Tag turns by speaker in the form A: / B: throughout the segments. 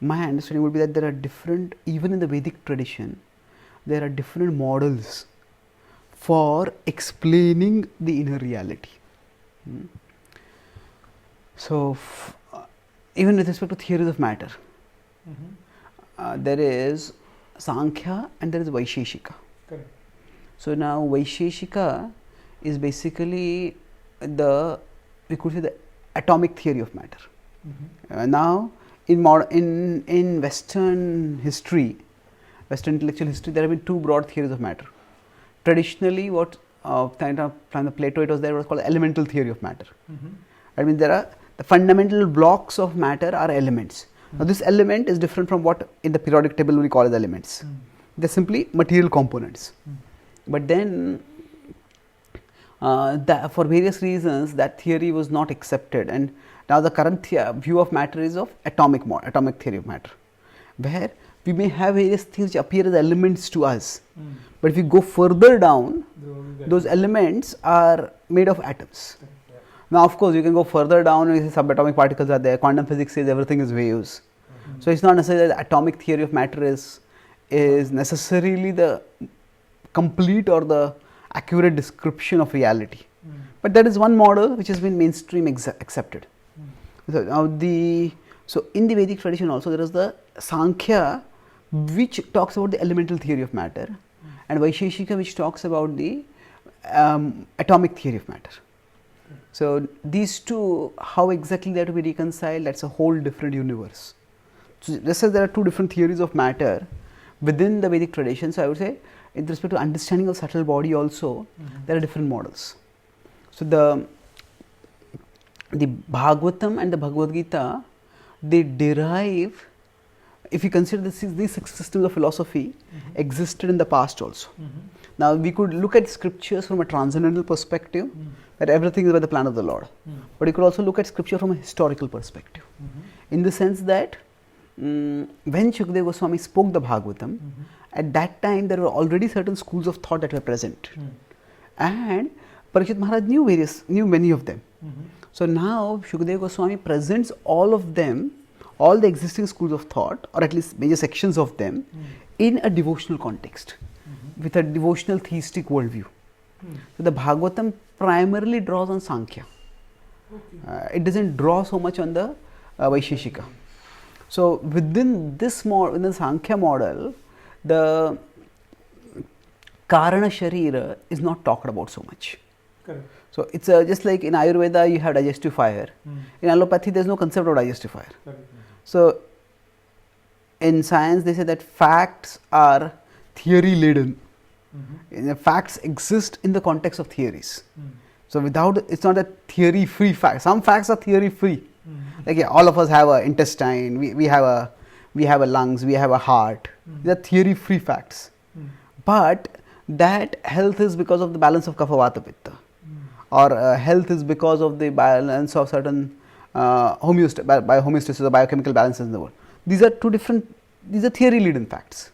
A: my understanding would be that there are different, even in the Vedic tradition, there are different models for explaining the inner reality. So, even with respect to theories of matter, there is Sankhya and there is Vaisheshika.
B: Correct.
A: So now Vaisheshika is basically we could say the atomic theory of matter. Now in Western history, Western intellectual history, there have been two broad theories of matter. Traditionally, what from the Plato it was there was called the elemental theory of matter. I mean, there are the fundamental blocks of matter are elements. Now this element is different from what in the periodic table we call as elements. They're simply material components. But then for various reasons that theory was not accepted, and now the current view of matter is of atomic theory of matter, where we may have various things which appear as elements to us, but if we go further down, those elements are made of atoms. Now, of course, you can go further down and subatomic particles are there. Quantum physics says everything is waves. So it's not necessarily that the atomic theory of matter is necessarily the complete or the accurate description of reality. But that is one model which has been mainstream accepted. So now so in the Vedic tradition also there is the Sankhya which talks about the elemental theory of matter, and Vaisheshika which talks about the atomic theory of matter. So these two, how exactly they have to be reconciled, that's a whole different universe. So just as there are two different theories of matter within the Vedic tradition, so I would say with respect to understanding of subtle body also, there are different models. So the Bhagavatam and the Bhagavad Gita, they derive, if you consider these six systems of philosophy existed in the past also. Now we could look at scriptures from a transcendental perspective, that everything is by the plan of the Lord. But you could also look at scripture from a historical perspective, in the sense that when Shukadeva Goswami spoke the Bhagavatam, at that time there were already certain schools of thought that were present, and Parikshit Maharaj knew many of them. So now Shukadeva Goswami presents all of them, all the existing schools of thought, or at least major sections of them, in a devotional context, with a devotional theistic worldview. So the Bhagavatam primarily draws on Sankhya. It doesn't draw so much on the Vaisheshika. So within this in the Sankhya model, the Karana Sharira is not talked about so much.
B: Correct.
A: So it's just like in Ayurveda you have digestive fire. In allopathy there is no concept of digestive fire. So in science they say that facts are theory laden. Facts exist in the context of theories. So it's not a theory free fact. Some facts are theory free. Like all of us have an intestine, we have a lungs, we have a heart. These are theory free facts. But that health is because of the balance of kapha vata pitta, or health is because of the balance of certain homeostasis or biochemical balances in the world. These are these are theory laden facts.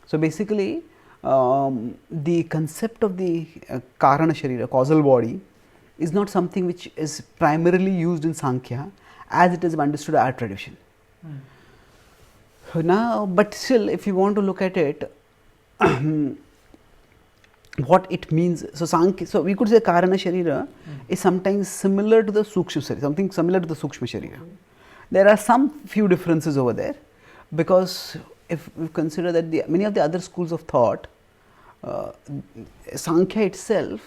A: So basically the concept of the Karana Sharira, causal body, is not something which is primarily used in Sankhya as it is understood in our tradition. Now, but still, if you want to look at it, what it means, so we could say Karana Sharira is sometimes similar to the Sukshma Sharira, something similar to the Sukshma Sharira. There are some few differences over there, because if we consider that many of the other schools of thought, Sankhya itself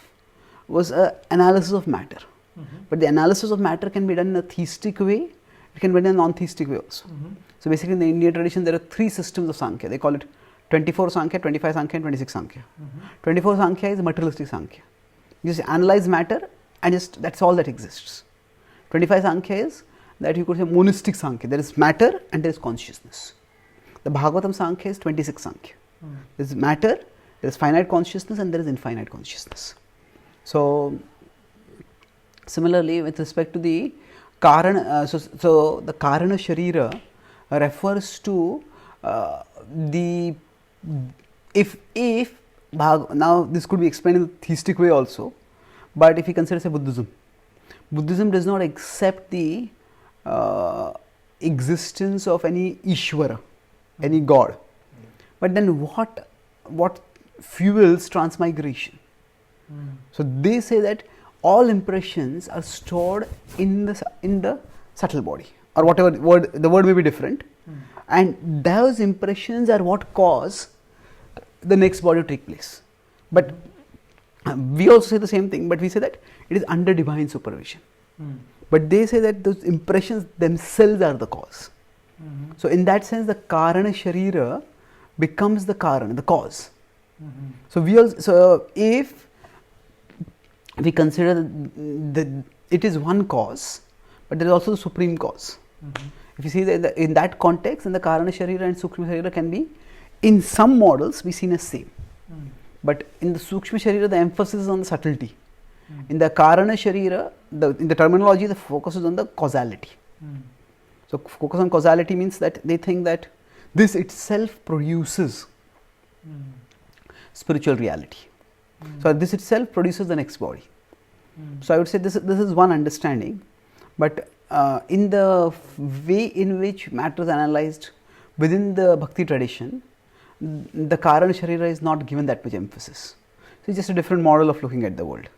A: was an analysis of matter. But the analysis of matter can be done in a theistic way, it can be done in a non-theistic way also. So basically in the Indian tradition there are three systems of Sankhya. They call it 24 Sankhya, 25 Sankhya and 26 Sankhya. 24 Sankhya is materialistic Sankhya. You just analyze matter and that's all that exists. 25 Sankhya is that you could say monistic Sankhya. There is matter and there is consciousness. The Bhagavatam Sankhya is 26 Sankhya. There is matter, there is finite consciousness and there is infinite consciousness. So similarly with respect to the Karana, so the Karana Sharira refers to now this could be explained in a theistic way also, but if you consider say Buddhism does not accept the existence of any Ishvara, any God. But then what fuels transmigration? So they say that all impressions are stored in the subtle body, or whatever word, the word may be different, and those impressions are what cause the next body to take place. But we also say the same thing, but we say that it is under divine supervision. But they say that those impressions themselves are the cause. So in that sense, the Karana Sharira becomes the Karana, the cause. So if we consider that it is one cause, but there is also the supreme cause. If you see that in that context, then the Karana Sharira and Sukshma Sharira can be, in some models, be seen as same. But in the Sukshma Sharira, the emphasis is on the subtlety. In the Karana Sharira, in the terminology, the focus is on the causality. So focus on causality means that they think that this itself produces spiritual reality. So this itself produces the next body. So I would say this is one understanding. But in the way in which matter is analyzed within the Bhakti tradition, the Karana Sharira is not given that much emphasis. So it's just a different model of looking at the world.